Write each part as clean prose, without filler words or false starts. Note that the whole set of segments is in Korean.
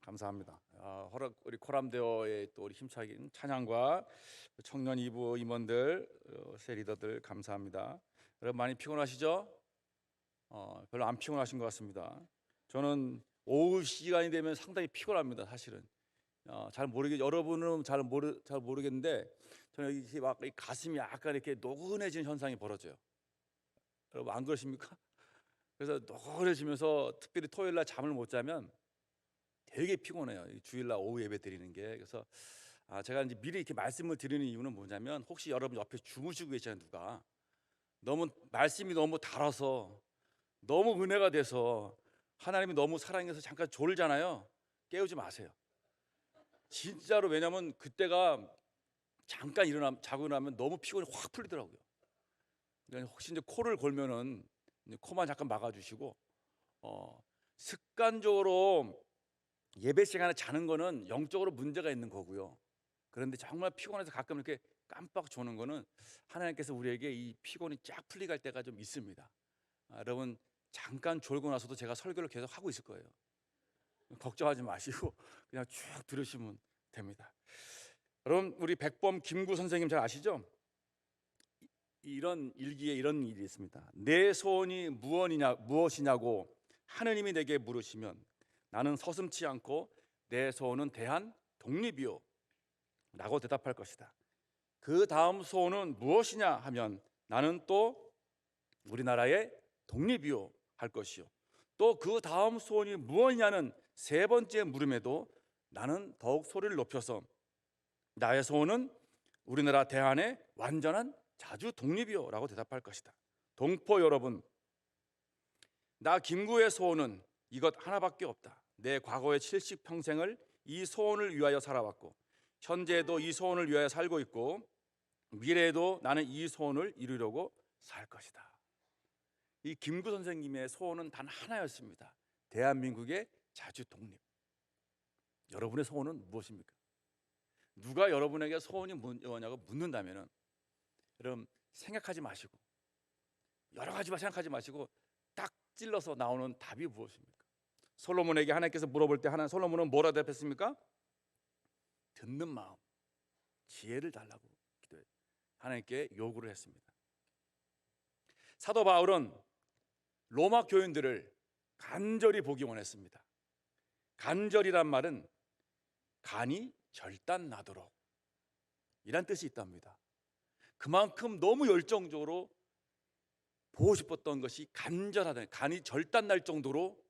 감사합니다. 우리 코람데오의 또 우리 힘차게 찬양과 청년 이부 임원들, 새 리더들 감사합니다. 여러분 많이 피곤하시죠? 별로 안 피곤하신 것 같습니다. 저는 오후 시간이 되면 상당히 피곤합니다. 사실은 여러분은 잘 모르겠는데 저는 이렇게 막 이 가슴이 약간 이렇게 노근해지는 현상이 벌어져요. 여러분 안 그러십니까? 그래서 노근해지면서 특별히 토요일 날 잠을 못 자면 되게 피곤해요. 주일날 오후 예배 드리는 게. 그래서 제가 이제 미리 이렇게 말씀을 드리는 이유는 뭐냐면, 혹시 여러분 옆에 주무시고 계시는 누가 너무 말씀이 너무 달아서 너무 은혜가 돼서 하나님이 너무 사랑해서 잠깐 졸잖아요. 깨우지 마세요. 진짜로. 왜냐면 그때가 잠깐 자고 일어나면 너무 피곤이 확 풀리더라고요. 그러니까 혹시 이제 코를 골면은 이제 코만 잠깐 막아주시고, 습관적으로 예배 시간에 자는 거는 영적으로 문제가 있는 거고요. 그런데 정말 피곤해서 가끔 이렇게 깜빡 조는 거는 하나님께서 우리에게 이 피곤이 쫙 풀리갈 때가 좀 있습니다. 여러분 잠깐 졸고 나서도 제가 설교를 계속 하고 있을 거예요. 걱정하지 마시고 그냥 쭉 들으시면 됩니다. 여러분 우리 백범 김구 선생님 잘 아시죠? 이런 일기에 이런 일이 있습니다. 내 소원이 무엇이냐고 하느님이 내게 물으시면 나는 서슴지 않고 내 소원은 대한 독립이요 라고 대답할 것이다. 그 다음 소원은 무엇이냐 하면 나는 또 우리나라의 독립이요 할 것이요, 또 그 다음 소원이 무엇이냐는 세 번째 물음에도 나는 더욱 소리를 높여서 나의 소원은 우리나라 대한의 완전한 자주 독립이요 라고 대답할 것이다. 동포 여러분, 나 김구의 소원은 이것 하나밖에 없다. 내 과거의 70평생을 이 소원을 위하여 살아왔고 현재에도 이 소원을 위하여 살고 있고 미래에도 나는 이 소원을 이루려고 살 것이다. 이 김구 선생님의 소원은 단 하나였습니다. 대한민국의 자주 독립. 여러분의 소원은 무엇입니까? 누가 여러분에게 소원이 뭐냐고 묻는다면 여러분 생각하지 마시고, 여러 가지만 생각하지 마시고 딱 찔러서 나오는 답이 무엇입니까? 솔로몬에게 하나님께서 물어볼 때 솔로몬은 뭐라 대답했습니까? 듣는 마음, 지혜를 달라고 기도해 하나님께 요구를 했습니다. 사도 바울은 로마 교인들을 간절히 보기 원했습니다. 간절이란 말은 간이 절단 나도록 이란 뜻이 있답니다. 그만큼 너무 열정적으로 보고 싶었던 것이 간절하다, 간이 절단 날 정도로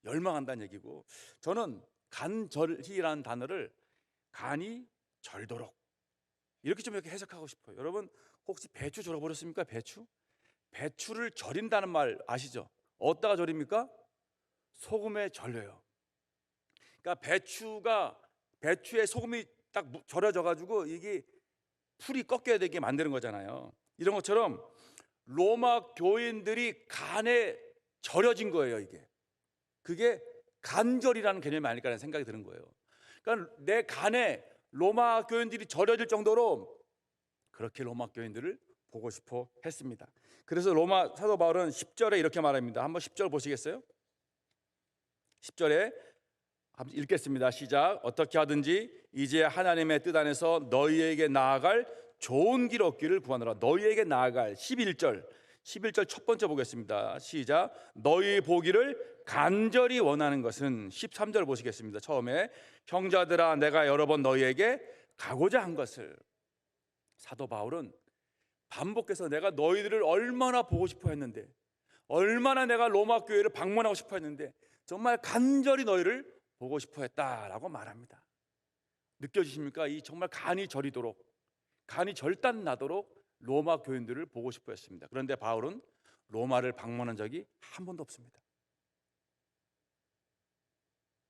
열망한다는 얘기고, 저는 간절이라는 단어를 간이 절도록 이렇게 좀 이렇게 해석하고 싶어요. 여러분 혹시 배추 절어버렸습니까? 배추를 절인다는 말 아시죠? 어디다가 절입니까? 소금에 절여요. 그러니까 배추에 소금이 딱 절여져 가지고 이게 풀이 꺾여야 되게 만드는 거잖아요. 이런 것처럼 로마 교인들이 간에 절여진 거예요. 그게 간절이라는 개념이 아닐까라는 생각이 드는 거예요. 그러니까 내 간에 로마 교인들이 절여질 정도로 그렇게 로마 교인들을 보고 싶어 했습니다. 그래서 로마 사도 바울은 10절에 이렇게 말합니다. 한번 10절 보시겠어요? 10절에 한번 읽겠습니다. 시작. 어떻게 하든지 이제 하나님의 뜻 안에서 너희에게 나아갈 좋은 길 얻기를 구하노라. 너희에게 나아갈 11절 첫 번째 보겠습니다. 시작. 너희 보기를 간절히 원하는 것은 13절 보시겠습니다. 처음에 형제들아 내가 여러 번 너희에게 가고자 한 것을. 사도 바울은 반복해서 내가 너희들을 얼마나 보고 싶어 했는데, 얼마나 내가 로마 교회를 방문하고 싶어 했는데 정말 간절히 너희를 보고 싶어 했다라고 말합니다. 느껴지십니까? 이 정말 간이 저리도록, 간이 절단 나도록 로마 교인들을 보고 싶어 했습니다. 그런데 바울은 로마를 방문한 적이 한 번도 없습니다.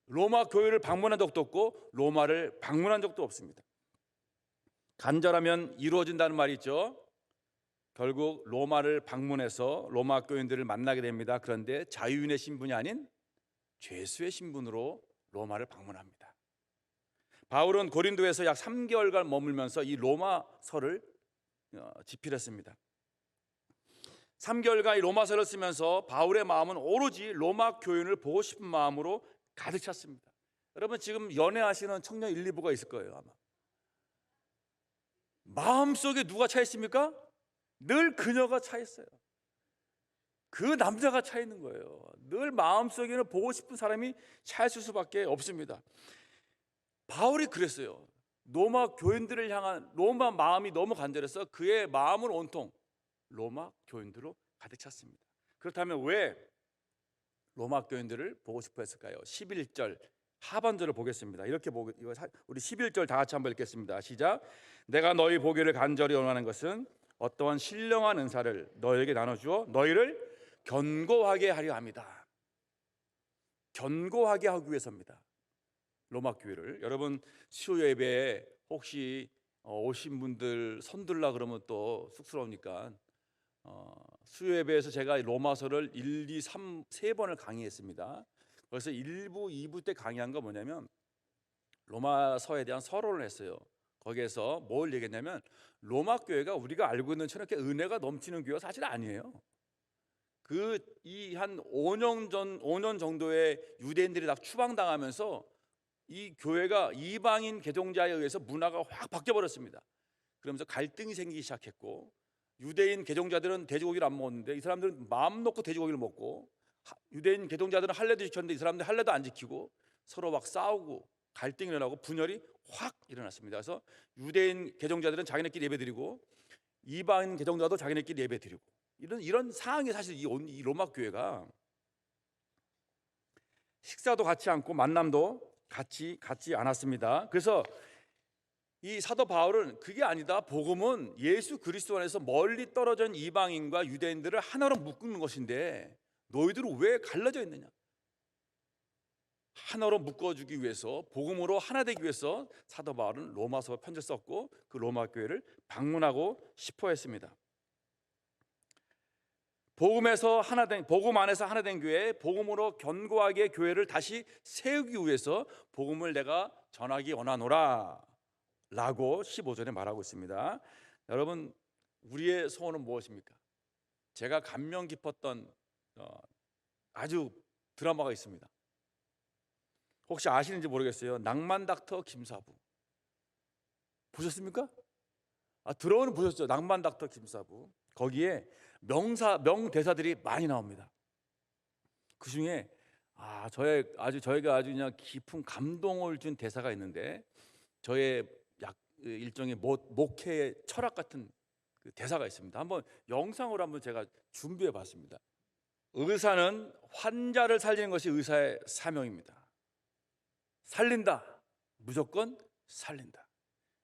로마 교회를 방문한 적도 없고 로마를 방문한 적도 없습니다. 간절하면 이루어진다는 말이 있죠. 결국 로마를 방문해서 로마 교인들을 만나게 됩니다. 그런데 자유인의 신분이 아닌 죄수의 신분으로 로마를 방문합니다. 바울은 고린도에서 약 3개월간 머물면서 이 로마서를 집필했습니다. 3개월간 이 로마서를 쓰면서 바울의 마음은 오로지 로마 교인을 보고 싶은 마음으로 가득 찼습니다. 여러분 지금 연애하시는 청년 1, 2부가 있을 거예요. 아마 마음속에 누가 차 있습니까? 늘 그녀가 차 있어요. 그 남자가 차 있는 거예요. 늘 마음속에는 보고 싶은 사람이 차 있을 수밖에 없습니다. 바울이 그랬어요. 로마 교인들을 향한 로마 마음이 너무 간절해서 그의 마음은 온통 로마 교인들로 가득 찼습니다. 그렇다면 왜 로마 교인들을 보고 싶어 했을까요? 11절 하반절을 보겠습니다. 이렇게 우리 11절 다 같이 한번 읽겠습니다. 시작. 내가 너희 보기를 간절히 원하는 것은 어떠한 신령한 은사를 너희에게 나눠주어 너희를 견고하게 하려 합니다. 견고하게 하기 위해서입니다. 로마 교회를. 여러분 수요 예배에 혹시 오신 분들 손들라 그러면 또 쑥스러우니까 수요 예배에서 제가 로마서를 1, 2, 3, 3번을 강의했습니다. 그래서 1부, 2부 때 강의한 거 뭐냐면 로마서에 대한 서론을 했어요. 거기에서 뭘 얘기했냐면 로마 교회가 우리가 알고 있는 처럼 이렇게 은혜가 넘치는 교회가 사실 아니에요. 이 한 5년 정도의 유대인들이 다 추방당하면서 이 교회가 이방인 개종자에 의해서 문화가 확 바뀌어 버렸습니다. 그러면서 갈등이 생기기 시작했고 유대인 개종자들은 돼지고기를 안 먹었는데 이 사람들은 마음 놓고 돼지고기를 먹고 유대인 개종자들은 할례도 지켰는데 이 사람들은 할례도 안 지키고 서로 막 싸우고 갈등이 일어나고 분열이 확 일어났습니다. 그래서 유대인 개종자들은 자기네끼리 예배드리고 이방인 개종자도 자기네끼리 예배드리고 이런 상황이 사실 이 로마 교회가 식사도 같이 않고 만남도 같이 않았습니다. 그래서 이 사도 바울은 그게 아니다. 복음은 예수 그리스도 안에서 멀리 떨어진 이방인과 유대인들을 하나로 묶는 것인데 너희들은 왜 갈라져 있느냐? 하나로 묶어주기 위해서 복음으로 하나 되기 위해서 사도 바울은 로마서 편지를 썼고 그 로마 교회를 방문하고 싶어 했습니다. 복음 안에서 하나 된 교회, 복음으로 견고하게 교회를 다시 세우기 위해서 복음을 내가 전하기 원하노라 라고 15절에 말하고 있습니다. 여러분 우리의 소원은 무엇입니까? 제가 감명 깊었던 아주 드라마가 있습니다. 혹시 아시는지 모르겠어요. 낭만 닥터 김사부 보셨습니까? 들어오는 보셨죠? 낭만 닥터 김사부. 거기에 명대사들이 많이 나옵니다. 그 중에 저희가 아주 그냥 깊은 감동을 준 대사가 있는데 저의 일종의 목회의 철학 같은 그 대사가 있습니다. 한번 영상으로 한번 제가 준비해 봤습니다. 의사는 환자를 살리는 것이 의사의 사명입니다. 살린다. 무조건 살린다.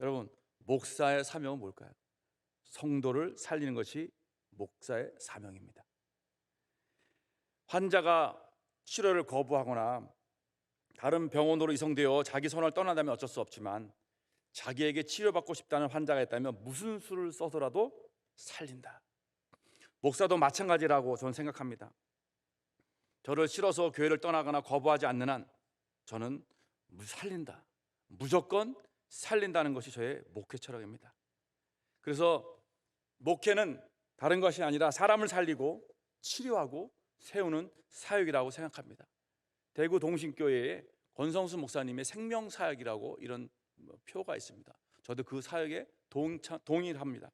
여러분 목사의 사명은 뭘까요? 성도를 살리는 것이 목사의 사명입니다. 환자가 치료를 거부하거나 다른 병원으로 이송되어 자기 손을 떠난다면 어쩔 수 없지만 자기에게 치료받고 싶다는 환자가 있다면 무슨 수를 써서라도 살린다. 목사도 마찬가지라고 저는 생각합니다. 저를 싫어서 교회를 떠나거나 거부하지 않는 한 저는 살린다. 무조건 살린다는 것이 저의 목회 철학입니다. 그래서 목회는 다른 것이 아니라 사람을 살리고 치료하고 세우는 사역이라고 생각합니다. 대구 동신교회에 권성수 목사님의 생명사역이라고 이런 표가 있습니다. 저도 그 사역에 동의합니다.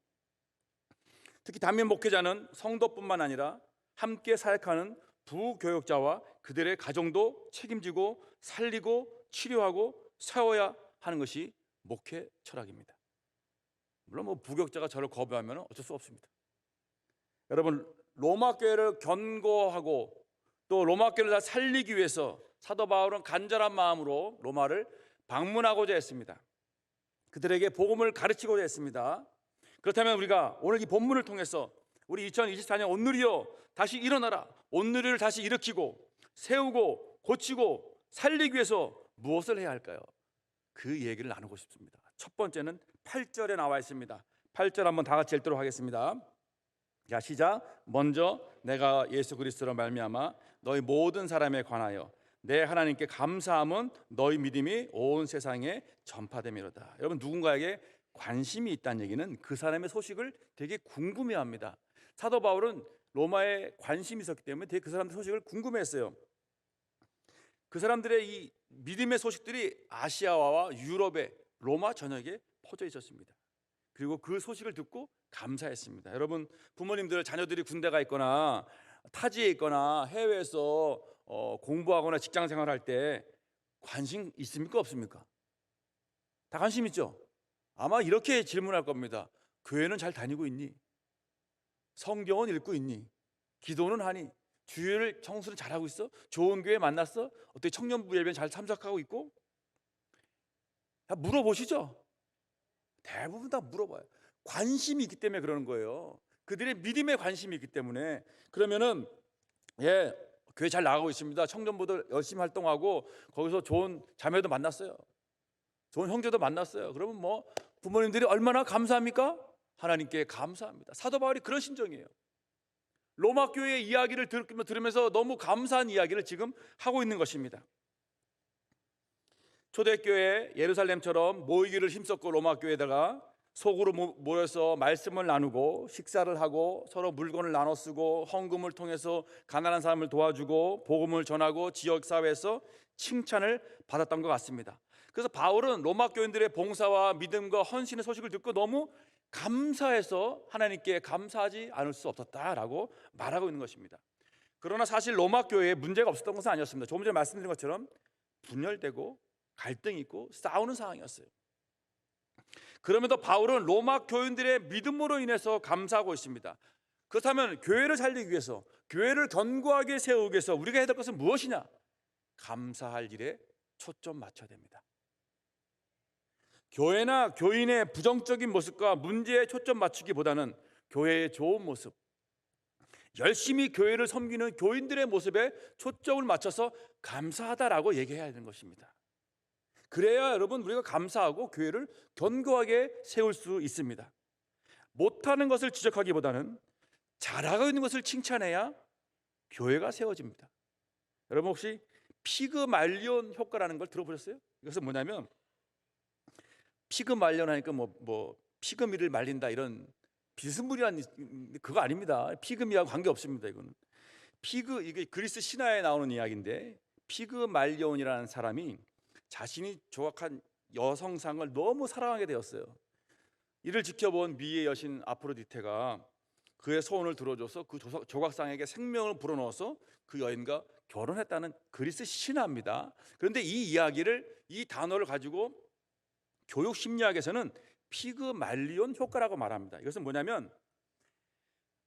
특히 단면 목회자는 성도뿐만 아니라 함께 사역하는 부교역자와 그들의 가정도 책임지고 살리고 치료하고 세워야 하는 것이 목회 철학입니다. 물론 부교역자가 저를 거부하면 어쩔 수 없습니다. 여러분 로마 교회를 견고하고 또 로마 교회를 다 살리기 위해서 사도 바울은 간절한 마음으로 로마를 방문하고자 했습니다. 그들에게 복음을 가르치고자 했습니다. 그렇다면 우리가 오늘 이 본문을 통해서 우리 2024년 온누리여 다시 일어나라, 온누리를 다시 일으키고 세우고 고치고 살리기 위해서 무엇을 해야 할까요? 그 얘기를 나누고 싶습니다. 첫 번째는 8절에 나와 있습니다. 8절 한번 다 같이 읽도록 하겠습니다. 자, 시작. 먼저 내가 예수 그리스도로 말미암아 너희 모든 사람에 관하여 내 하나님께 감사함은 너희 믿음이 온 세상에 전파됨이로다. 여러분 누군가에게 관심이 있다는 얘기는 그 사람의 소식을 되게 궁금해합니다. 사도 바울은 로마에 관심이 있었기 때문에 되게 그 사람들 소식을 궁금해했어요. 그 사람들의 이 믿음의 소식들이 아시아와 유럽의 로마 전역에 퍼져 있었습니다. 그리고 그 소식을 듣고 감사했습니다. 여러분, 부모님들 자녀들이 군대가 있거나 타지에 있거나 해외에서 공부하거나 직장 생활할 때 관심 있습니까, 없습니까? 다 관심 있죠? 아마 이렇게 질문할 겁니다. 교회는 잘 다니고 있니? 성경은 읽고 있니? 기도는 하니? 주일 청소는 잘하고 있어? 좋은 교회 만났어? 어떻게 청년부 예배는 잘 참석하고 있고? 다 물어보시죠? 대부분 다 물어봐요. 관심이 있기 때문에 그러는 거예요. 그들의 믿음에 관심이 있기 때문에. 그러면은 교회 잘 나가고 있습니다. 청년부들 열심히 활동하고 거기서 좋은 자매도 만났어요. 좋은 형제도 만났어요. 그러면 뭐 부모님들이 얼마나 감사합니까? 하나님께 감사합니다. 사도 바울이 그런 심정이에요. 로마 교회의 이야기를 들으면서 너무 감사한 이야기를 지금 하고 있는 것입니다. 초대교회 예루살렘처럼 모이기를 힘썼고 로마 교회다가 속으로 모여서 말씀을 나누고 식사를 하고 서로 물건을 나눠 쓰고 헌금을 통해서 가난한 사람을 도와주고 복음을 전하고 지역사회에서 칭찬을 받았던 것 같습니다. 그래서 바울은 로마 교인들의 봉사와 믿음과 헌신의 소식을 듣고 너무 감사해서 하나님께 감사하지 않을 수 없었다라고 말하고 있는 것입니다. 그러나 사실 로마 교회에 문제가 없었던 것은 아니었습니다. 조금 전에 말씀드린 것처럼 분열되고 갈등이 있고 싸우는 상황이었어요. 그럼에도 바울은 로마 교인들의 믿음으로 인해서 감사하고 있습니다. 그렇다면 교회를 살리기 위해서, 교회를 견고하게 세우기 위해서 우리가 해야 될 것은 무엇이냐? 감사할 일에 초점 맞춰야 됩니다. 교회나 교인의 부정적인 모습과 문제에 초점 맞추기보다는 교회의 좋은 모습, 열심히 교회를 섬기는 교인들의 모습에 초점을 맞춰서 감사하다라고 얘기해야 하는 것입니다. 그래야 여러분 우리가 감사하고 교회를 견고하게 세울 수 있습니다. 못하는 것을 지적하기보다는 잘하고 있는 것을 칭찬해야 교회가 세워집니다. 여러분 혹시 피그말리온 효과라는 걸 들어보셨어요? 이것은 뭐냐면 피그말리온 하니까 뭐 피그미를 말린다 이런 비스무리한 그거 아닙니다. 피그미하고 관계 없습니다. 이거는 이게 그리스 신화에 나오는 이야기인데 피그말리온이라는 사람이 자신이 조각한 여성상을 너무 사랑하게 되었어요. 이를 지켜본 미의 여신 아프로디테가 그의 소원을 들어줘서 그 조각상에게 생명을 불어넣어서 그 여인과 결혼했다는 그리스 신화입니다. 그런데 이 단어를 가지고 교육 심리학에서는 피그말리온 효과라고 말합니다. 이것은 뭐냐면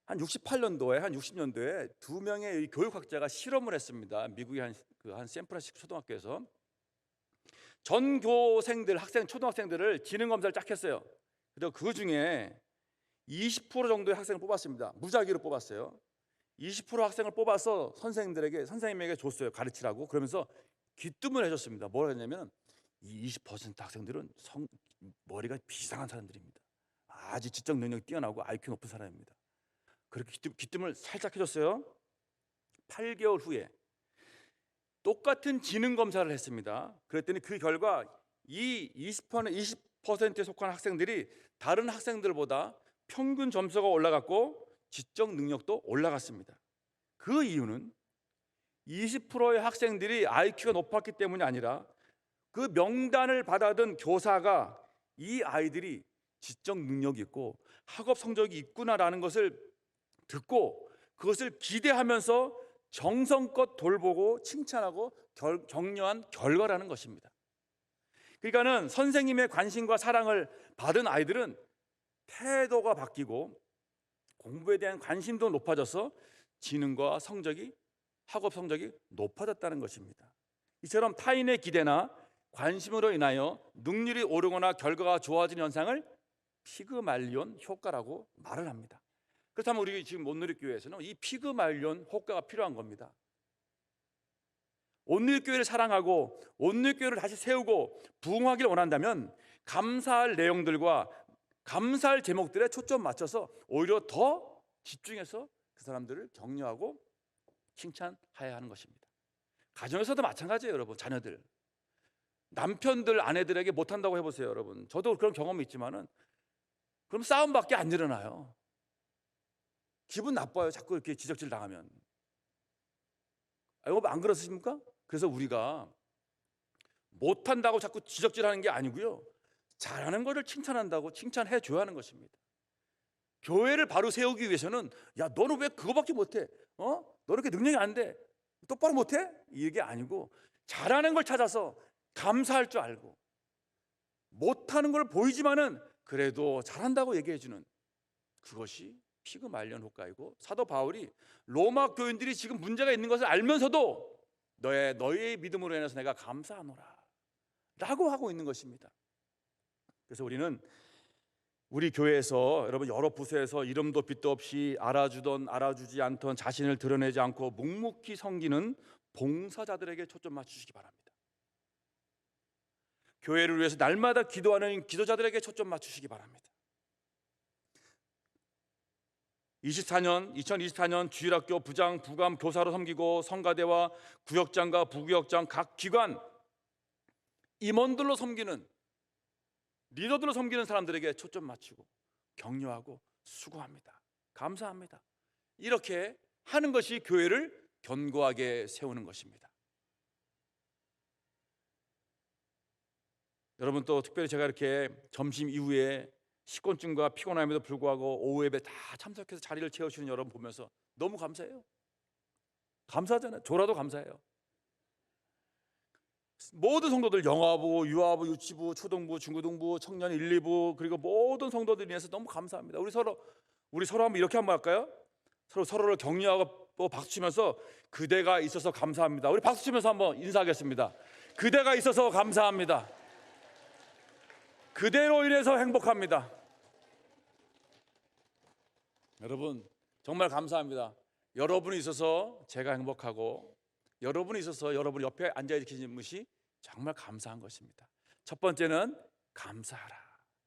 한 60년도에 두 명의 교육학자가 실험을 했습니다. 미국의 한 샌프란시스코 초등학교에서 전교생들, 초등학생들을 지능 검사를 쫙 했어요. 그리고 그 중에 20% 정도의 학생을 뽑았습니다. 무작위로 뽑았어요. 20% 학생을 뽑아서 선생님에게 줬어요. 가르치라고. 그러면서 귀뜸을 해줬습니다. 뭐라 했냐면 이 20% 학생들은 머리가 비상한 사람들입니다. 아주 지적 능력이 뛰어나고 IQ 높은 사람입니다. 그렇게 귀뜸을 살짝 해줬어요. 8개월 후에 똑같은 지능 검사를 했습니다. 그랬더니 그 결과 이 20%에 속한 학생들이 다른 학생들보다 평균 점수가 올라갔고 지적 능력도 올라갔습니다. 그 이유는 20%의 학생들이 IQ가 높았기 때문이 아니라 그 명단을 받아든 교사가 이 아이들이 지적 능력이 있고 학업 성적이 있구나라는 것을 듣고 그것을 기대하면서 정성껏 돌보고 칭찬하고 격려한 결과라는 것입니다. 그러니까는 선생님의 관심과 사랑을 받은 아이들은 태도가 바뀌고 공부에 대한 관심도 높아져서 지능과 학업 성적이 높아졌다는 것입니다. 이처럼 타인의 기대나 관심으로 인하여 능률이 오르거나 결과가 좋아지는 현상을 피그말리온 효과라고 말을 합니다. 그렇다면 우리 지금 온누리교회에서는 이 피그말리온 효과가 필요한 겁니다. 온누리교회를 사랑하고 온누리교회를 다시 세우고 부흥하기를 원한다면 감사할 내용들과 감사할 제목들에 초점 맞춰서 오히려 더 집중해서 그 사람들을 격려하고 칭찬해야 하는 것입니다. 가정에서도 마찬가지예요. 여러분, 자녀들, 남편들, 아내들에게 못한다고 해보세요. 여러분, 저도 그런 경험이 있지만은 그럼 싸움밖에 안 일어나요. 기분 나빠요. 자꾸 이렇게 지적질 당하면. 여러분 안 그렇습니까? 그래서 우리가 못한다고 자꾸 지적질하는 게 아니고요, 잘하는 것을 칭찬한다고 칭찬해 줘야 하는 것입니다. 교회를 바로 세우기 위해서는 야, 너는 왜 그거밖에 못해? 너 이렇게 능력이 안 돼? 똑바로 못해? 이게 아니고 잘하는 걸 찾아서 감사할 줄 알고, 못하는 걸 보이지만은 그래도 잘한다고 얘기해 주는, 그것이 피그 말년 효과이고, 사도 바울이 로마 교인들이 지금 문제가 있는 것을 알면서도 너의 믿음으로 인해서 내가 감사하노라 라고 하고 있는 것입니다. 그래서 우리는 우리 교회에서, 여러분 여러 부서에서 이름도 빛도 없이 알아주던 알아주지 않던 자신을 드러내지 않고 묵묵히 섬기는 봉사자들에게 초점 맞추시기 바랍니다. 교회를 위해서 날마다 기도하는 기도자들에게 초점 맞추시기 바랍니다. 2024년 주일학교 부장, 부감, 교사로 섬기고 성가대와 구역장과 부구역장 각 기관 임원들로 섬기는, 리더들로 섬기는 사람들에게 초점 맞추고 격려하고 수고합니다, 감사합니다, 이렇게 하는 것이 교회를 견고하게 세우는 것입니다. 여러분, 또 특별히 제가 이렇게 점심 이후에 식곤증과 피곤함에도 불구하고 오후 예배 다 참석해서 자리를 채우시는 여러분 보면서 너무 감사해요. 감사하잖아요. 저라도 감사해요. 모든 성도들, 영화부, 유아부, 유치부, 초등부, 중고등부, 청년 1, 2부, 그리고 모든 성도들 위해서 너무 감사합니다. 우리 서로 한번 이렇게 한번 할까요? 서로를 격려하고 박수 치면서 그대가 있어서 감사합니다. 우리 박수 치면서 한번 인사하겠습니다. 그대가 있어서 감사합니다. 그대로 인해서 행복합니다. 여러분 정말 감사합니다. 여러분이 있어서 제가 행복하고, 여러분이 있어서 여러분 옆에 앉아 계신 것이 정말 감사한 것입니다. 첫 번째는 감사하라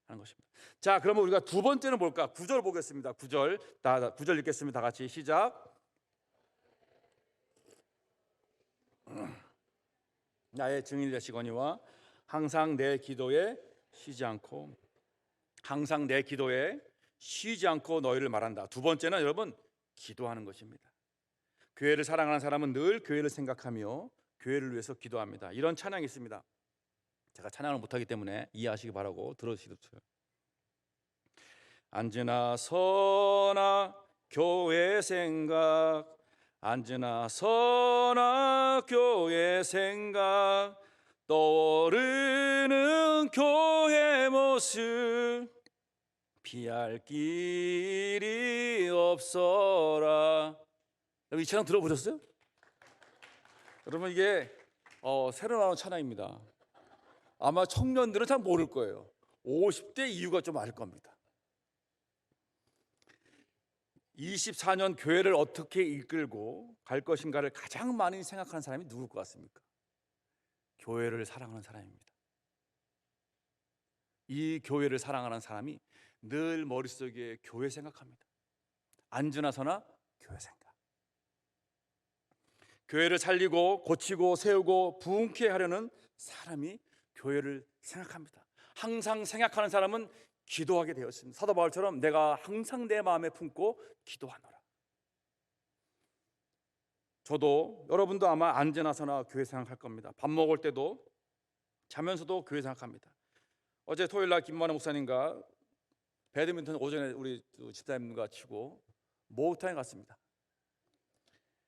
하는 것입니다. 자, 그러면 우리가 두 번째는 뭘까? 9절 보겠습니다. 9절 읽겠습니다. 다 같이 시작. 나의 증인이 되시거니와 항상 내 기도에 쉬지 않고 너희를 말한다. 두 번째는 여러분 기도하는 것입니다. 교회를 사랑하는 사람은 늘 교회를 생각하며 교회를 위해서 기도합니다. 이런 찬양이 있습니다. 제가 찬양을 못하기 때문에 이해하시기 바라고 들어주시도록. 앉으나 서나 교회 생각, 앉으나 서나 교회 생각, 떠오르는 교회 모습 피할 길이 없어라. 여러분 이 찬양 들어보셨어요? 여러분 이게 새로 나온 찬양입니다. 아마 청년들은 잘 모를 거예요. 50대 이후가 좀 알 겁니다. 24년 교회를 어떻게 이끌고 갈 것인가를 가장 많이 생각하는 사람이 누굴 것 같습니까? 교회를 사랑하는 사람입니다. 이 교회를 사랑하는 사람이 늘 머릿속에 교회 생각합니다. 앉으나 서나 교회 생각. 교회를 살리고 고치고 세우고 부흥케 하려는 사람이 교회를 생각합니다. 항상 생각하는 사람은 기도하게 되었습니다. 사도 바울처럼 내가 항상 내 마음에 품고 기도하노라. 저도, 여러분도 아마 앉으나 서나 교회 생각할 겁니다. 밥 먹을 때도, 자면서도 교회 생각합니다. 어제 토요일날 김만호 목사님과 배드민턴 오전에 우리 집사님과 치고 목욕탕에 갔습니다.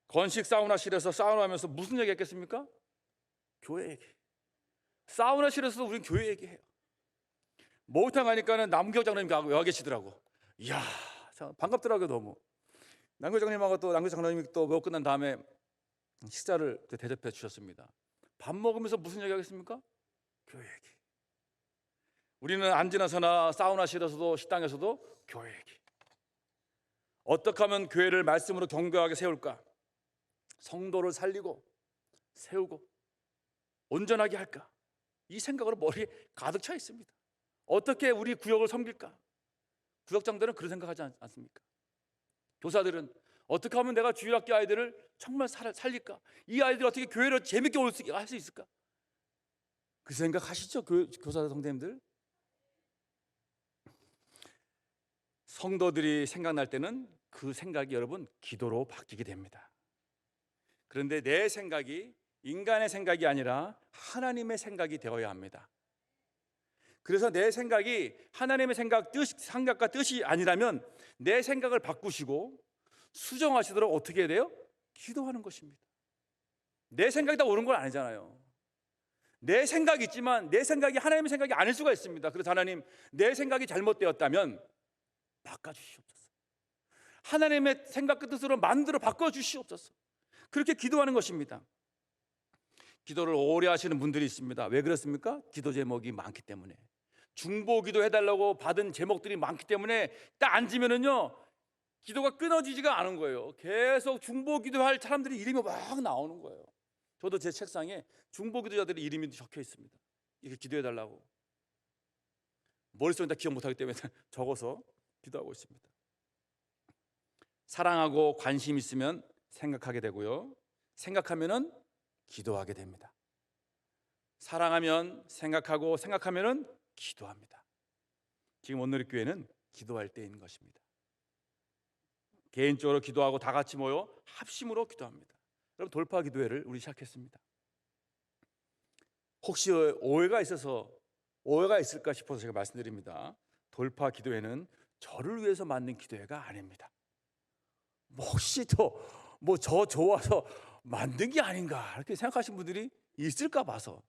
건식 사우나실에서 사우나하면서 무슨 얘기 했겠습니까? 교회 얘기. 사우나실에서도 우리는 교회 얘기해요. 목욕탕 가니까는 남교 장로님하고 와 계시더라고. 이야, 참 반갑더라고요. 너무. 남교 장로님하고 또 남교 장로님이 또 목욕 끝난 다음에 식사를 대접해 주셨습니다. 밥 먹으면서 무슨 얘기 하겠습니까? 교회 얘기. 우리는 앉으나 서나 사우나실에서도 식당에서도 교회 얘기. 어떻게 하면 교회를 말씀으로 견고하게 세울까? 성도를 살리고 세우고 온전하게 할까? 이 생각으로 머리에 가득 차 있습니다. 어떻게 우리 구역을 섬길까? 구역장들은 그런 생각하지 않습니까? 교사들은 어떻게 하면 내가 주일학교 아이들을 정말 살릴까? 이 아이들 어떻게 교회를 재밌게 할 수 있을까? 그 생각하시죠? 교사들, 성도님들? 성도들이 생각날 때는 그 생각이 여러분 기도로 바뀌게 됩니다. 그런데 내 생각이 인간의 생각이 아니라 하나님의 생각이 되어야 합니다. 그래서 내 생각이 하나님의 생각과 뜻이 아니라면 내 생각을 바꾸시고 수정하시도록 어떻게 해야 돼요? 기도하는 것입니다. 내 생각이 다 옳은 건 아니잖아요. 내 생각이 있지만 내 생각이 하나님의 생각이 아닐 수가 있습니다. 그래서 하나님, 내 생각이 잘못되었다면 바꿔주시옵소서. 하나님의 생각과 뜻으로 만들어 바꿔주시옵소서. 그렇게 기도하는 것입니다. 기도를 오래 하시는 분들이 있습니다. 왜 그렇습니까? 기도 제목이 많기 때문에. 중보기도 해달라고 받은 제목들이 많기 때문에 딱 앉으면은요 기도가 끊어지지가 않은 거예요. 계속 중보기도할 사람들이 이름이 막 나오는 거예요. 저도 제 책상에 중보기도자들의 이름이 적혀 있습니다. 이렇게 기도해달라고. 머릿속에 다 기억 못하기 때문에 적어서 기도하고 있습니다. 사랑하고 관심 있으면 생각하게 되고요, 생각하면은 기도하게 됩니다. 사랑하면 생각하고, 생각하면은 기도합니다. 지금 오늘의 교회는 기도할 때인 것입니다. 개인적으로 기도하고 다 같이 모여 합심으로 기도합니다. 여러분, 돌파 기도회를 우리 시작했습니다. 혹시 오해가 있을까 싶어서 제가 말씀드립니다. 돌파 기도회는 저를 위해서 만든 기도회가 아닙니다. 혹시 저 좋아서 만든 게 아닌가 이렇게 생각하시는 분들이 있을까 봐서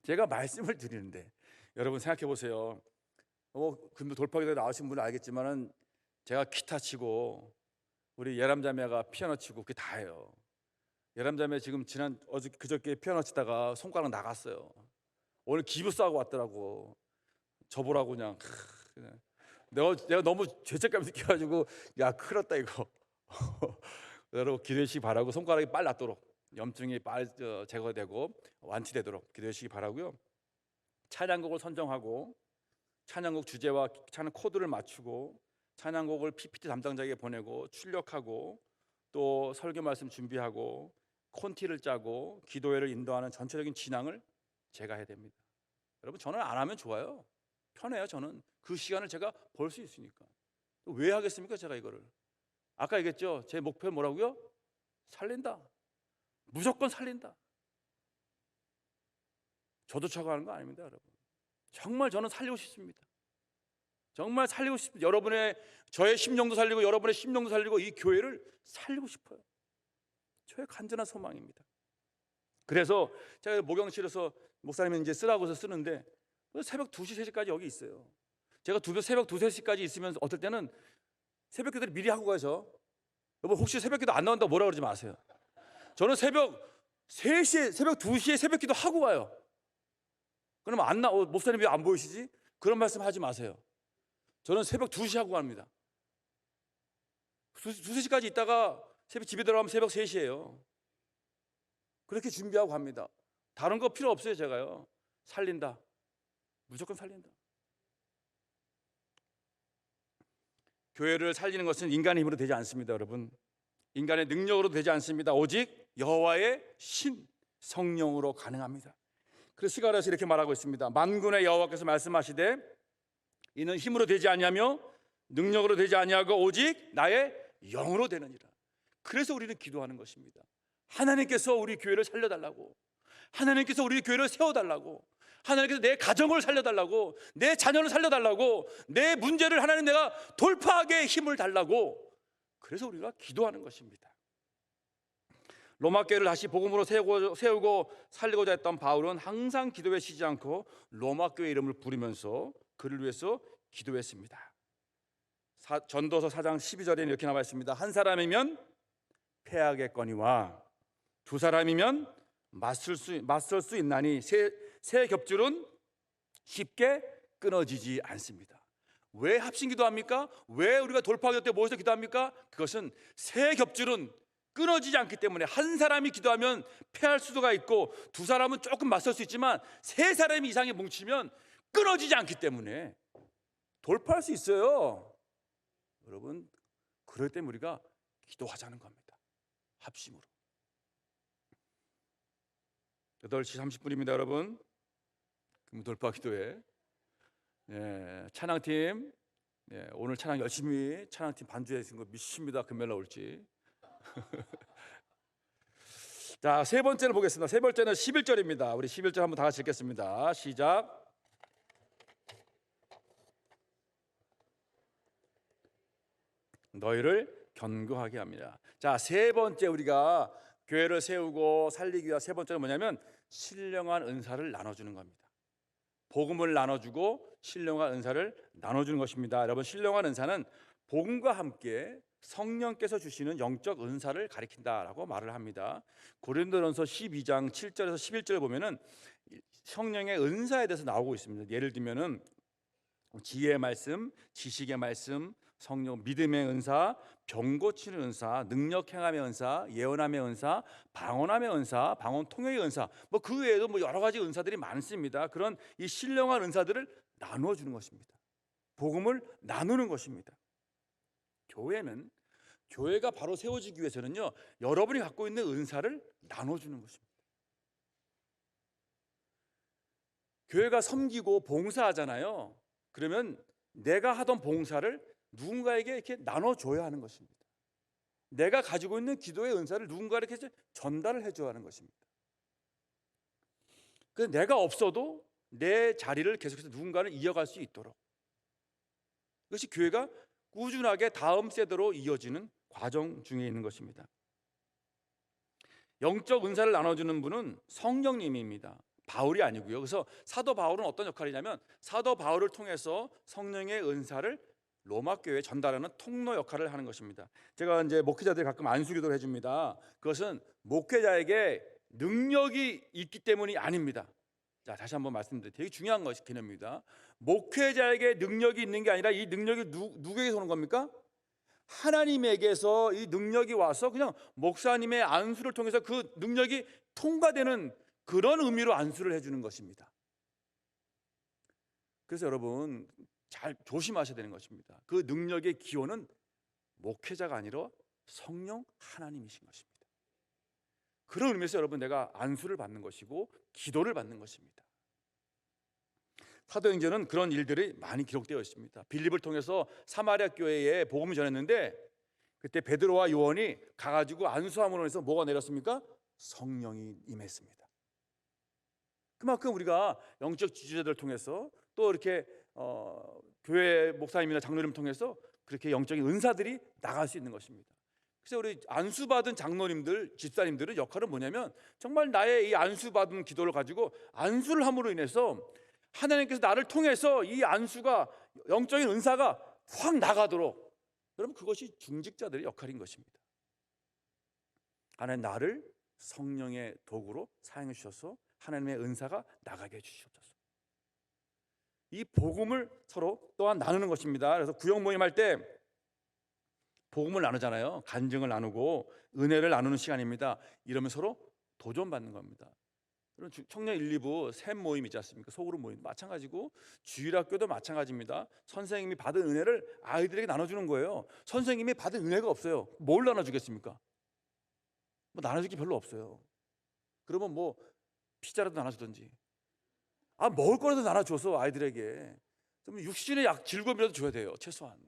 제가 말씀을 드리는데, 여러분 생각해 보세요. 근데 돌파 기도회 나오신 분은 알겠지만은 제가 기타 치고 우리 예람자매가 피아노 치고 그게 다예요. 예람자매 지금 그저께 피아노 치다가 손가락 나갔어요. 오늘 기부싸고 왔더라고. 저보라고 그냥 내가 너무 죄책감 느껴가지고 야 큰일 났다 이거. 여러분 기도해주시기 바라고, 손가락이 빨리 낫도록, 염증이 빨리 제거되고 완치되도록 기도해주시기 바라고요. 찬양곡을 선정하고 찬양곡 주제와 찬양 코드를 맞추고 찬양곡을 PPT 담당자에게 보내고 출력하고 또 설교 말씀 준비하고 콘티를 짜고 기도회를 인도하는 전체적인 진행을 제가 해야 됩니다. 여러분, 저는 안 하면 좋아요. 편해요. 저는 그 시간을 제가 벌 수 있으니까. 왜 하겠습니까? 제가 이거를. 아까 얘기했죠. 제 목표는 뭐라고요? 살린다. 무조건 살린다. 저도 차고하는 거 아닙니다, 여러분. 정말 저는 살리고 싶습니다. 정말 살리고 싶습니다. 저의 심령도 살리고 여러분의 심령도 살리고 이 교회를 살리고 싶어요. 저의 간절한 소망입니다. 그래서 제가 목욕실에서 목사님이 이제 쓰라고 해서 쓰는데 새벽 2시, 3시까지 여기 있어요. 제가 새벽 2, 3시까지 있으면 어떨 때는 새벽 기도를 미리 하고 가서, 여러분 혹시 새벽 기도 안 나온다고 뭐라 그러지 마세요. 저는 새벽 3시에, 새벽 2시에 새벽 기도 하고 가요. 그러면 목사님 왜 안 보이시지? 그런 말씀 하지 마세요. 저는 새벽 2시 하고 갑니다. 2, 3시까지 있다가 집에 들어가면 새벽 3시예요. 그렇게 준비하고 갑니다. 다른 거 필요 없어요. 제가요. 살린다. 무조건 살린다. 교회를 살리는 것은 인간의 힘으로 되지 않습니다, 여러분. 인간의 능력으로 되지 않습니다. 오직 여호와의 신, 성령으로 가능합니다. 그래서 시가랴에서 이렇게 말하고 있습니다. 만군의 여호와께서 말씀하시되 이는 힘으로 되지 아니하며 능력으로 되지 아니하고 오직 나의 영으로 되느니라. 그래서 우리는 기도하는 것입니다. 하나님께서 우리 교회를 살려달라고, 하나님께서 우리 교회를 세워달라고, 하나님께서 내 가정을 살려달라고, 내 자녀를 살려달라고, 내 문제를 하나님 내가 돌파하게 힘을 달라고, 그래서 우리가 기도하는 것입니다. 로마 교회를 다시 복음으로 세우고 살리고자 했던 바울은 항상 기도에 쉬지 않고 로마 교회 이름을 부르면서 그를 위해서 기도했습니다. 전도서 4장 12절에 이렇게 나와 있습니다. 한 사람이면 패하겠거니와 두 사람이면 맞설 수 있나니 새 겹줄은 쉽게 끊어지지 않습니다. 왜 합심 기도합니까? 왜 우리가 돌파기도 때 모여서 기도합니까? 그것은 새 겹줄은 끊어지지 않기 때문에. 한 사람이 기도하면 패할 수도가 있고 두 사람은 조금 맞설 수 있지만 세 사람이 이상이 뭉치면 끊어지지 않기 때문에 돌파할 수 있어요. 여러분, 그럴 때 우리가 기도하자는 겁니다. 합심으로. 8시 30분입니다, 여러분. 돌파 기도회. 찬양팀, 오늘 찬양 열심히 찬양팀 반주해 주신 거 믿습니다. 금요일 날 올지. 자, 세 번째를 보겠습니다. 세 번째는 11절입니다. 우리 11절 한번 다 같이 읽겠습니다. 시작. 너희를 견고하게 합니다. 자, 세 번째 우리가 교회를 세우고 살리기 위한 세 번째는 뭐냐면 신령한 은사를 나눠주는 겁니다. 복음을 나눠주고 신령한 은사를 나눠주는 것입니다. 여러분, 신령한 은사는 복음과 함께 성령께서 주시는 영적 은사를 가리킨다라고 말을 합니다. 고린도전서 12장 7절에서 11절을 보면은 성령의 은사에 대해서 나오고 있습니다. 예를 들면은 지혜의 말씀, 지식의 말씀, 성령 믿음의 은사, 병 고치는 은사, 능력 행함의 은사, 예언함의 은사, 방언함의 은사, 방언 통역의 은사, 뭐 그 외에도 뭐 여러 가지 은사들이 많습니다. 그런 이 신령한 은사들을 나누어 주는 것입니다. 복음을 나누는 것입니다. 교회가 바로 세워지기 위해서는요, 여러분이 갖고 있는 은사를 나눠 주는 것입니다. 교회가 섬기고 봉사하잖아요. 그러면 내가 하던 봉사를 누군가에게 이렇게 나눠줘야 하는 것입니다. 내가 가지고 있는 기도의 은사를 누군가에게 전달을 해줘야 하는 것입니다. 그래서 내가 없어도 내 자리를 계속해서 누군가는 이어갈 수 있도록, 이것이 교회가 꾸준하게 다음 세대로 이어지는 과정 중에 있는 것입니다. 영적 은사를 나눠주는 분은 성령님입니다. 바울이 아니고요. 그래서 사도 바울은 어떤 역할이냐면 사도 바울을 통해서 성령의 은사를 로마 교회에 전달하는 통로 역할을 하는 것입니다. 제가 이제 목회자들이 가끔 안수기도를 해줍니다. 그것은 목회자에게 능력이 있기 때문이 아닙니다. 자, 다시 한번 말씀드려요. 되게 중요한 것이 개념입니다. 목회자에게 능력이 있는 게 아니라 이 능력이 누구에게서 오는 겁니까? 하나님에게서 이 능력이 와서 그냥 목사님의 안수를 통해서 그 능력이 통과되는 그런 의미로 안수를 해주는 것입니다. 그래서 여러분 잘 조심하셔야 되는 것입니다. 그 능력의 기원은 목회자가 아니라 성령 하나님이신 것입니다. 그런 의미에서 여러분 내가 안수를 받는 것이고 기도를 받는 것입니다. 사도행전은 그런 일들이 많이 기록되어 있습니다. 빌립을 통해서 사마리아 교회에 복음을 전했는데 그때 베드로와 요한이 가가지고 안수함으로 해서 뭐가 내렸습니까? 성령이 임했습니다. 그만큼 우리가 영적 지주자들을 통해서 또 이렇게 교회 목사님이나 장로님을 통해서 그렇게 영적인 은사들이 나갈 수 있는 것입니다. 그래서 우리 안수받은 장로님들, 집사님들의 역할은 뭐냐면 정말 나의 이 안수받은 기도를 가지고 안수를 함으로 인해서 하나님께서 나를 통해서 이 안수가 영적인 은사가 확 나가도록, 여러분 그것이 중직자들의 역할인 것입니다. 하나님 나를 성령의 도구로 사용해 주셔서 하나님의 은사가 나가게 해주시옵소서. 이 복음을 서로 또한 나누는 것입니다. 그래서 구역 모임할 때 복음을 나누잖아요. 간증을 나누고 은혜를 나누는 시간입니다. 이러면 서로 도전받는 겁니다. 청년 1, 2부 샘 모임 있지 않습니까? 소그룹 모임 마찬가지고 주일학교도 마찬가지입니다. 선생님이 받은 은혜를 아이들에게 나눠주는 거예요. 선생님이 받은 은혜가 없어요. 뭘 나눠주겠습니까? 뭐 나눠줄 게 별로 없어요. 그러면 뭐 피자라도 나눠주든지, 먹을 거라도 나눠줘서 아이들에게 좀 육신의 즐거움이라도 줘야 돼요. 최소한.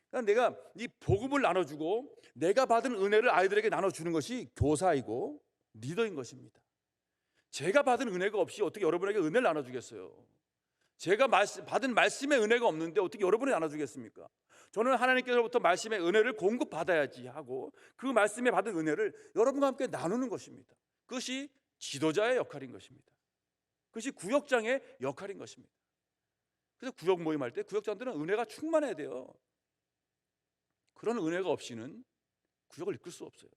그러니까 내가 이 복음을 나눠주고 내가 받은 은혜를 아이들에게 나눠주는 것이 교사이고 리더인 것입니다. 제가 받은 은혜가 없이 어떻게 여러분에게 은혜를 나눠주겠어요? 제가 받은 말씀의 은혜가 없는데 어떻게 여러분이 나눠주겠습니까? 저는 하나님께로부터 말씀의 은혜를 공급받아야지 하고 그 말씀에 받은 은혜를 여러분과 함께 나누는 것입니다. 그것이 지도자의 역할인 것입니다. 그것이 구역장의 역할인 것입니다. 그래서 구역 모임할 때 구역장들은 은혜가 충만해야 돼요. 그런 은혜가 없이는 구역을 이끌 수 없어요.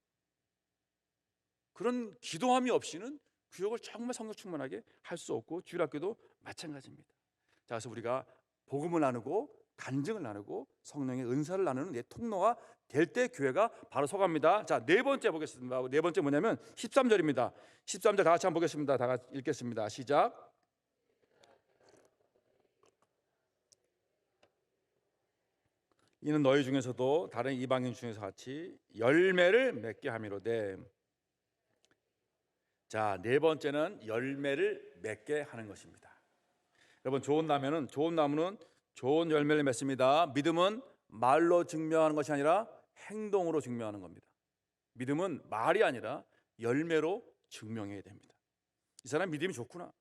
그런 기도함이 없이는 구역을 정말 성령 충만하게 할 수 없고 주일학교도 마찬가지입니다. 자, 그래서 우리가 복음을 나누고 간증을 나누고 성령의 은사를 나누는 내 통로가 될 때 교회가 바로 서갑니다. 자, 네 번째 보겠습니다. 네 번째 뭐냐면 13절입니다. 13절 다 같이 한번 보겠습니다. 다 같이 읽겠습니다. 시작. 이는 너희 중에서도 다른 이방인 중에서 같이 열매를 맺게 함이로되. 자, 네 번째는 열매를 맺게 하는 것입니다. 여러분, 좋은 나무는 좋은 열매를 맺습니다. 믿음은 말로 증명하는 것이 아니라 행동으로 증명하는 겁니다. 믿음은 말이 아니라 열매로 증명해야 됩니다. 이 사람 믿음이 좋구나,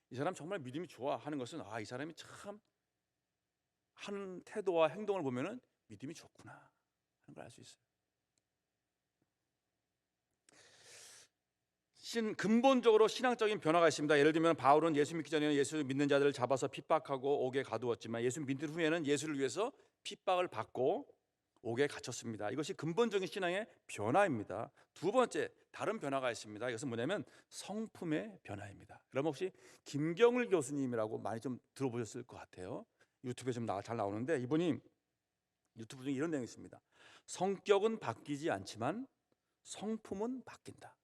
이 사람 정말 믿음이 좋아 하는 것은 이 사람이 참 하는 태도와 행동을 보면은 믿음이 좋구나 하는 걸 알 수 있어요. 근본적으로 신앙적인 변화가 있습니다. 예를 들면 바울은 예수 믿기 전에는 예수 믿는 자들을 잡아서 핍박하고 옥에 가두었지만 예수 믿은 후에는 예수를 위해서 핍박을 받고 옥에 갇혔습니다. 이것이 근본적인 신앙의 변화입니다. 두 번째 다른 변화가 있습니다. 이것은 뭐냐면 성품의 변화입니다. 여러분 혹시 김경을 교수님이라고 많이 좀 들어보셨을 것 같아요. 유튜브에 좀 잘 나오는데 이분이 유튜브 중에 이런 내용이 있습니다. 성격은 바뀌지 않지만 성품은 바뀐다.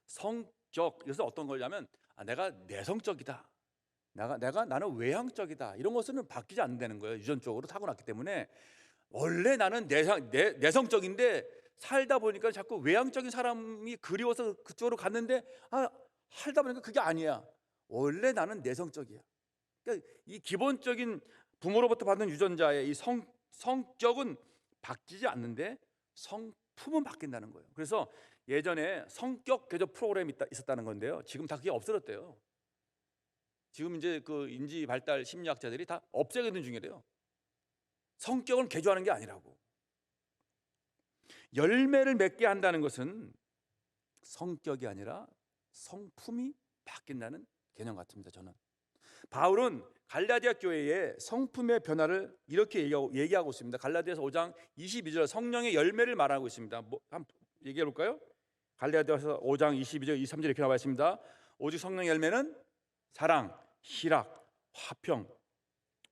성격, 그래서 어떤 거냐면 내가 내성적이다, 나는 외향적이다, 이런 것은 바뀌지 않는다는 거예요. 유전적으로 타고났기 때문에. 원래 나는 내성적인데 살다 보니까 자꾸 외향적인 사람이 그리워서 그쪽으로 갔는데 살다 보니까 그게 아니야. 원래 나는 내성적이야. 그러니까 이 기본적인 부모로부터 받는 유전자의 이 성격은 바뀌지 않는데 성품은 바뀐다는 거예요. 그래서 예전에 성격 개조 프로그램이 있었다는 건데요. 지금 다 그게 없어졌대요. 지금 이제 그 인지 발달 심리학자들이 다 없애는 중이래요. 성격을 개조하는 게 아니라고. 열매를 맺게 한다는 것은 성격이 아니라 성품이 바뀐다는 개념 같습니다. 저는 바울은 갈라디아 교회의 성품의 변화를 이렇게 얘기하고 있습니다. 갈라디아서 5장 22절 성령의 열매를 말하고 있습니다. 한번 얘기해 볼까요? 갈라디아서 5장 22절 23절 이렇게 나와 있습니다. 오직 성령의 열매는 사랑, 희락, 화평,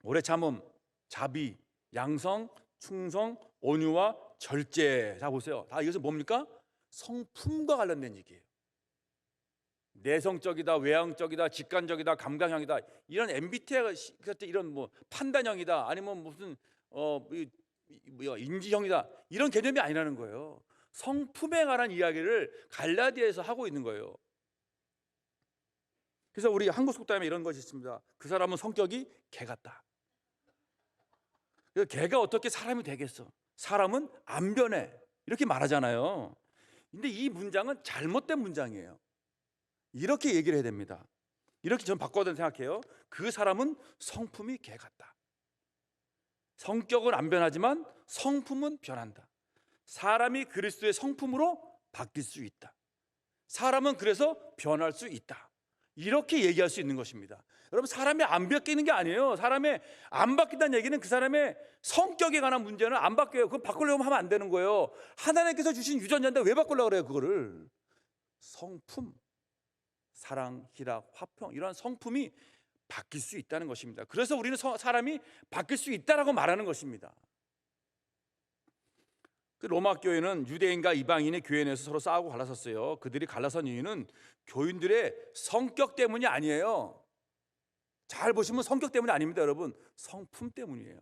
오래 참음, 자비, 양성, 충성, 온유와 절제. 자 보세요. 다 이것은 뭡니까? 성품과 관련된 얘기예요. 내성적이다, 외향적이다, 직관적이다, 감각형이다, 이런 MBTI가 이런 뭐 판단형이다, 아니면 무슨 인지형이다, 이런 개념이 아니라는 거예요. 성품에 관한 이야기를 갈라디아에서 하고 있는 거예요. 그래서 우리 한국 속담에 이런 것이 있습니다. 그 사람은 성격이 개 같다. 개가 어떻게 사람이 되겠어? 사람은 안 변해, 이렇게 말하잖아요. 근데 이 문장은 잘못된 문장이에요. 이렇게 얘기를 해야 됩니다. 이렇게 전 바꿔야 된다고 생각해요. 그 사람은 성품이 개 같다. 성격은 안 변하지만 성품은 변한다. 사람이 그리스도의 성품으로 바뀔 수 있다. 사람은 그래서 변할 수 있다. 이렇게 얘기할 수 있는 것입니다. 여러분, 사람이 안 바뀌는 게 아니에요. 사람이 안 바뀐다는 얘기는 그 사람의 성격에 관한 문제는 안 바뀌어요. 그건 바꾸려고 하면 안 되는 거예요. 하나님께서 주신 유전자인데 왜 바꾸려고 그래요? 그거를. 성품, 사랑, 희락, 화평, 이러한 성품이 바뀔 수 있다는 것입니다. 그래서 우리는 사람이 바뀔 수 있다라고 말하는 것입니다. 그 로마 교회는 유대인과 이방인의 교회 내에서 서로 싸우고 갈라섰어요. 그들이 갈라선 이유는 교인들의 성격 때문이 아니에요. 잘 보시면 성격 때문이 아닙니다, 여러분. 성품 때문이에요.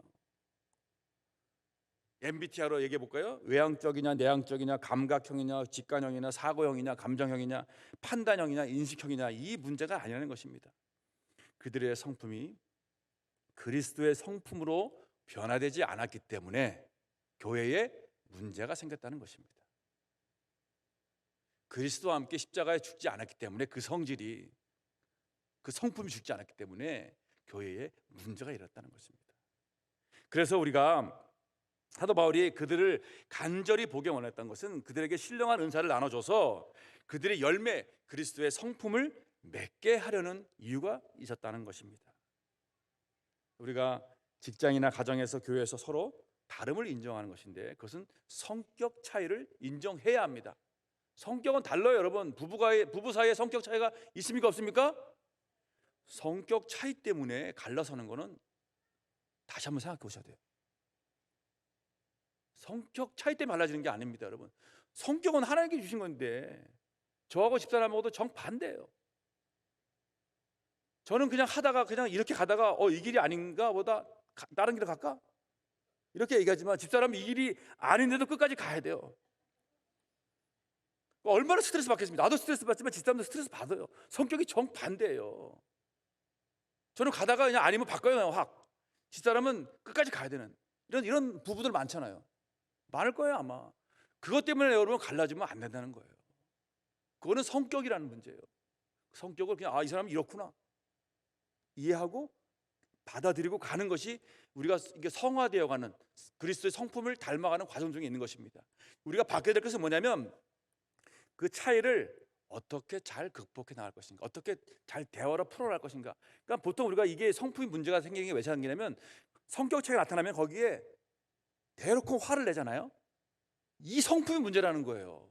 MBTI로 얘기해 볼까요? 외향적이냐, 내향적이냐, 감각형이냐, 직관형이냐, 사고형이냐, 감정형이냐, 판단형이냐, 인식형이냐, 이 문제가 아니라는 것입니다. 그들의 성품이 그리스도의 성품으로 변화되지 않았기 때문에 교회에 문제가 생겼다는 것입니다. 그리스도와 함께 십자가에 죽지 않았기 때문에 그 성질이, 그 성품이 죽지 않았기 때문에 교회에 문제가 일었다는 것입니다. 그래서 우리가 사도 바울이 그들을 간절히 보게 원했던 것은 그들에게 신령한 은사를 나눠줘서 그들의 열매, 그리스도의 성품을 맺게 하려는 이유가 있었다는 것입니다. 우리가 직장이나 가정에서, 교회에서 서로 다름을 인정하는 것인데 그것은 성격 차이를 인정해야 합니다. 성격은 달라요, 여러분. 부부 사이에 성격 차이가 있습니까, 없습니까? 성격 차이 때문에 갈라서는 거는 다시 한번 생각해 보셔야 돼요. 성격 차이 때문에 달라지는 게 아닙니다, 여러분. 성격은 하나님께 주신 건데 저하고 집사람하고도 정반대예요. 저는 그냥 하다가 그냥 이렇게 가다가 이 길이 아닌가 보다, 다른 길로 갈까? 이렇게 얘기하지만 집사람은 이 길이 아닌데도 끝까지 가야 돼요. 얼마나 스트레스 받겠습니까? 나도 스트레스 받지만 집사람도 스트레스 받아요. 성격이 정반대예요. 저는 가다가 그냥 아니면 바꿔요, 그냥 확. 집사람은 끝까지 가야 되는 이런 부부들 많잖아요. 많을 거예요, 아마. 그것 때문에 여러분 갈라지면 안 된다는 거예요. 그거는 성격이라는 문제예요. 성격을 그냥 이 사람은 이렇구나 이해하고 받아들이고 가는 것이 우리가 이게 성화되어가는 그리스도의 성품을 닮아가는 과정 중에 있는 것입니다. 우리가 바뀌어야 될 것은 뭐냐면 그 차이를 어떻게 잘 극복해 나갈 것인가, 어떻게 잘 대화로 풀어갈 것인가. 그러니까 보통 우리가 이게 성품이 문제가 생기는 게 왜 생기냐면 성격 차이가 나타나면 거기에 대놓고 화를 내잖아요. 이 성품이 문제라는 거예요.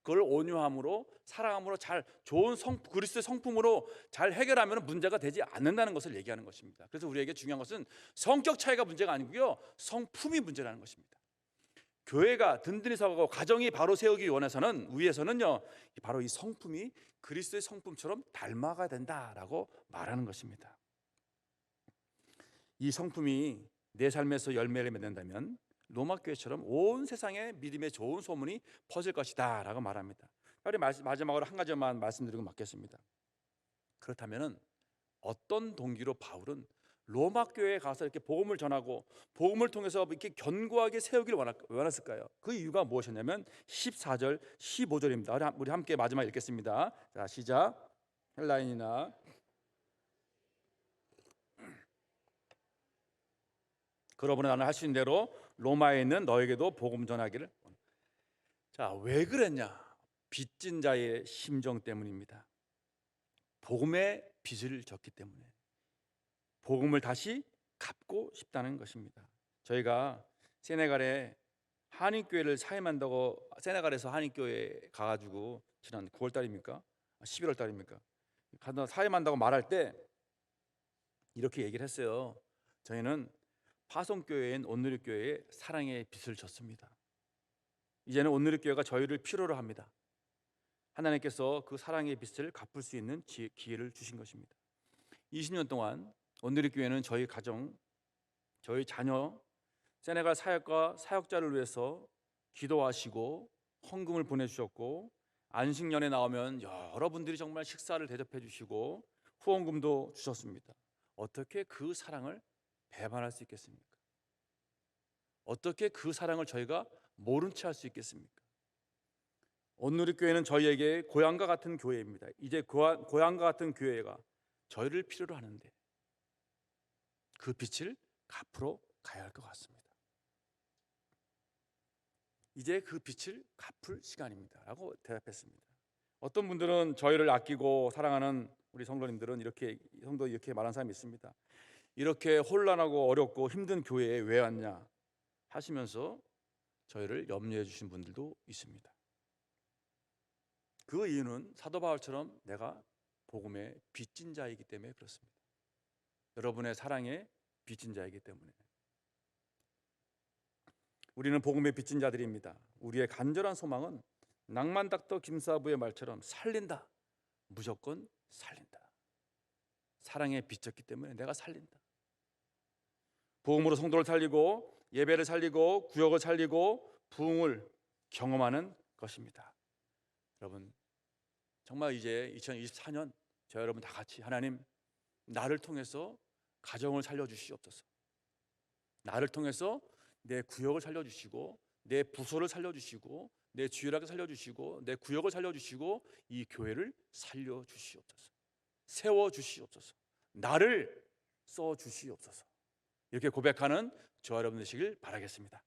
그걸 온유함으로 사랑함으로 잘 좋은 그리스도의 성품으로 잘 해결하면 문제가 되지 않는다는 것을 얘기하는 것입니다. 그래서 우리에게 중요한 것은 성격 차이가 문제가 아니고요, 성품이 문제라는 것입니다. 교회가 든든히 서고 가정이 바로 세우기 위해서는요 바로 이 성품이 그리스도의 성품처럼 닮아가야 된다라고 말하는 것입니다. 이 성품이 내 삶에서 열매를 맺는다면 로마 교회처럼 온 세상에 믿음의 좋은 소문이 퍼질 것이다 라고 말합니다. 우리 마지막으로 한 가지만 말씀드리고 마겠습니다. 그렇다면 어떤 동기로 바울은 로마 교회에 가서 이렇게 복음을 전하고 복음을 통해서 이렇게 견고하게 세우기를 원했을까요? 그 이유가 무엇이냐면 14절 15절입니다. 우리 함께 마지막 읽겠습니다. 자, 시작. 헬라인이나 그러므로 나는 할 수 있는 대로 로마에 있는 너에게도 복음 전하기를. 자, 왜 그랬냐? 빚진 자의 심정 때문입니다. 복음의 빚을 졌기 때문에 복음을 다시 갚고 싶다는 것입니다. 저희가 세네갈에 한인교회를 사임한다고 세네갈에서 한인교회에 가가지고 지난 9월 달입니까? 11월 달입니까? 가서 사임한다고 말할 때 이렇게 얘기를 했어요. 저희는 파송교회인 온누리교회에 사랑의 빚을 졌습니다. 이제는 온누리교회가 저희를 필요로 합니다. 하나님께서 그 사랑의 빚을 갚을 수 있는 기회를 주신 것입니다. 20년 동안 온누리교회는 저희 가정, 저희 자녀, 세네갈 사역과 사역자를 위해서 기도하시고 헌금을 보내주셨고 안식년에 나오면 여러분들이 정말 식사를 대접해 주시고 후원금도 주셨습니다. 어떻게 그 사랑을 배반할 수 있겠습니까? 어떻게 그 사랑을 저희가 모른 채 할 수 있겠습니까? 온누리교회는 저희에게 고향과 같은 교회입니다. 이제 고향과 같은 교회가 저희를 필요로 하는데 그 빛을 갚으러 가야 할 것 같습니다. 이제 그 빛을 갚을 시간입니다 라고 대답했습니다. 어떤 분들은 저희를 아끼고 사랑하는 우리 성도님들은 성도 이렇게 말한 사람이 있습니다. 이렇게 혼란하고 어렵고 힘든 교회에 왜 왔냐 하시면서 저희를 염려해 주신 분들도 있습니다. 그 이유는 사도 바울처럼 내가 복음의 빚진 자이기 때문에 그렇습니다. 여러분의 사랑에 빚진 자이기 때문에. 우리는 복음의 빚진 자들입니다. 우리의 간절한 소망은 낭만닥터 김사부의 말처럼 살린다, 무조건 살린다. 사랑에 빚졌기 때문에 내가 살린다. 복음으로 성도를 살리고 예배를 살리고 구역을 살리고 부흥을 경험하는 것입니다. 여러분, 정말 이제 2024년 저 여러분 다 같이 하나님, 나를 통해서 가정을 살려주시옵소서. 나를 통해서 내 구역을 살려주시고 내 부서를 살려주시고 내 주일학교 살려주시고 내 구역을 살려주시고 이 교회를 살려주시옵소서. 세워주시옵소서. 나를 써주시옵소서. 이렇게 고백하는 저와 여러분 되시길 바라겠습니다.